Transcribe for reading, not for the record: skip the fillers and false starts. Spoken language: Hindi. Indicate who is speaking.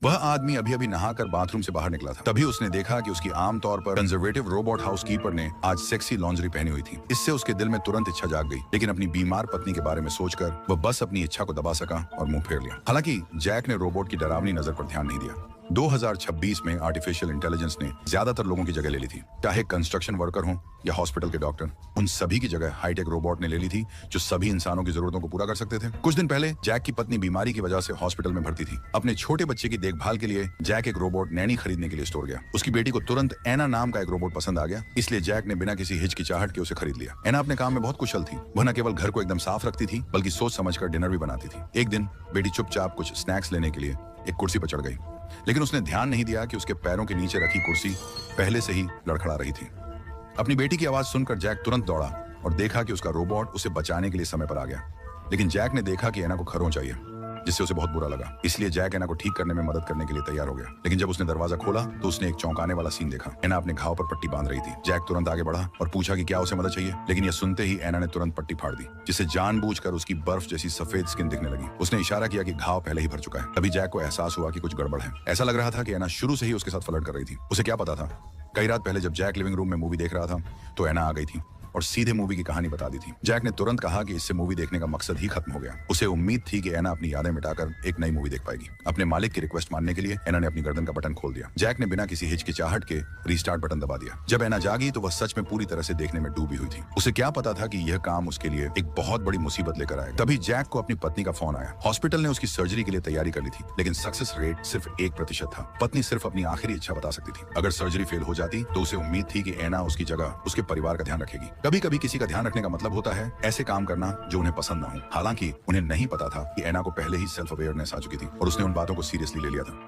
Speaker 1: वह आदमी अभी अभी नहाकर बाथरूम से बाहर निकला था। तभी उसने देखा कि उसकी आमतौर पर कंजर्वेटिव रोबोट हाउसकीपर ने आज सेक्सी लॉन्ड्री पहनी हुई थी। इससे उसके दिल में तुरंत इच्छा जाग गई, लेकिन अपनी बीमार पत्नी के बारे में सोचकर वह बस अपनी इच्छा को दबा सका और मुंह फेर लिया। हालांकि जैक ने रोबोट की डरावनी नजर पर ध्यान नहीं दिया। 2026 में आर्टिफिशियल इंटेलिजेंस ने ज्यादातर लोगों की जगह ले ली थी, चाहे कंस्ट्रक्शन वर्कर हों या हॉस्पिटल के डॉक्टर। उन सभी की जगह हाईटेक रोबोट ने ले ली थी जो सभी इंसानों की जरूरतों को पूरा कर सकते थे। कुछ दिन पहले जैक की पत्नी बीमारी की वजह से हॉस्पिटल में भर्ती थी। अपने छोटे बच्चे की देखभाल के लिए जैक एक रोबोट नैनी खरीदने के लिए स्टोर गया। उसकी बेटी को तुरंत एना नाम का एक रोबोट पसंद आ गया, इसलिए जैक ने बिना किसी हिचकिचाहट के उसे खरीद लिया। एना अपने काम में बहुत कुशल थी। वह न केवल घर को एकदम साफ रखती थी, बल्कि सोच समझकर डिनर भी बनाती थी। एक दिन बेटी चुपचाप कुछ स्नैक्स लेने के लिए एक कुर्सी पर चढ़ गई, लेकिन उसने ध्यान नहीं दिया कि उसके पैरों के नीचे रखी कुर्सी पहले से ही लड़खड़ा रही थी। अपनी बेटी की आवाज सुनकर जैक तुरंत दौड़ा और देखा कि उसका रोबोट उसे बचाने के लिए समय पर आ गया। लेकिन जैक ने देखा कि एना को खरोंच चाहिए, जिससे उसे बहुत बुरा लगा। इसलिए जैक एना को ठीक करने में मदद करने के लिए तैयार हो गया। लेकिन जब उसने दरवाजा खोला तो उसने एक चौंकाने वाला सीन देखा। एना अपने घाव पर पट्टी बांध रही थी। जैक तुरंत आगे बढ़ा और पूछा कि क्या उसे मदद चाहिए, लेकिन यह सुनते ही एना ने तुरंत पट्टी फाड़ दी, जिससे जानबूझकर उसकी बर्फ जैसी सफेद स्किन दिखने लगी। उसने इशारा किया कि घाव पहले ही भर चुका है। तभी जैक को एहसास हुआ कि कुछ गड़बड़ है। ऐसा लग रहा था कि एना शुरू से ही उसके साथ फ्लर्ट कर रही थी। उसे क्या पता था, कई रात पहले जब जैक लिविंग रूम में मूवी देख रहा था तो एना आ गई थी और सीधे मूवी की कहानी बता दी थी। जैक ने तुरंत कहा कि इससे मूवी देखने का मकसद ही खत्म हो गया। उसे उम्मीद थी कि एना अपनी यादें मिटाकर एक नई मूवी देख पाएगी। अपने मालिक की रिक्वेस्ट मानने के लिए एना ने अपनी गर्दन का बटन खोल दिया। जैक ने बिना किसी हिचकिचाहट के रिस्टार्ट बटन दबा दिया। जब एना जागी तो वह सच में पूरी तरह से देखने में डूबी हुई थी। उसे क्या पता था कि यह काम उसके लिए एक बहुत बड़ी मुसीबत लेकर आएगा। तभी जैक को अपनी पत्नी का फोन आया। हॉस्पिटल ने उसकी सर्जरी के लिए तैयारी कर ली थी, लेकिन सक्सेस रेट सिर्फ 1% था। पत्नी सिर्फ अपनी आखिरी इच्छा बता सकती थी। अगर सर्जरी फेल हो जाती तो उसे उम्मीद थी कि एना उसकी जगह उसके परिवार का ध्यान रखेगी। कभी कभी किसी का ध्यान रखने का मतलब होता है ऐसे काम करना जो उन्हें पसंद ना हो। हालांकि उन्हें नहीं पता था कि एना को पहले ही सेल्फ अवेयरनेस आ चुकी थी और उसने उन बातों को सीरियसली ले लिया था।